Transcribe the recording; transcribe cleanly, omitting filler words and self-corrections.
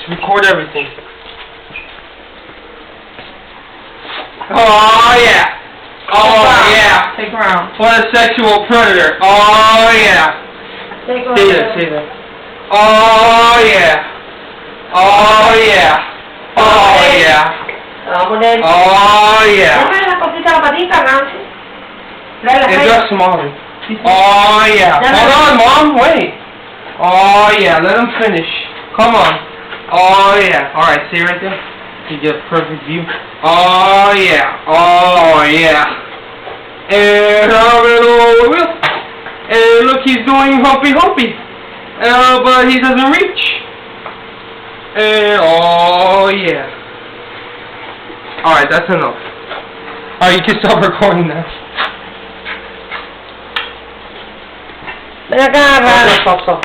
record everything. Oh yeah. Oh yeah. Take round. What a sexual predator. Oh yeah. Take round. Say that. Oh yeah. Oh yeah. Oh yeah. Oh yeah. Dame la cosita la patica, Nancy. It's just small. Oh yeah. Hold on, Mom. Wait. Oh yeah. Let him finish. Come on. Oh yeah. All right. Stay right there. You get a perfect view. Oh yeah. Oh yeah. And and look, he's doing humpy. But he doesn't reach. And oh yeah. Alright, that's enough. Alright, you can stop recording now. Ven acá, Stop.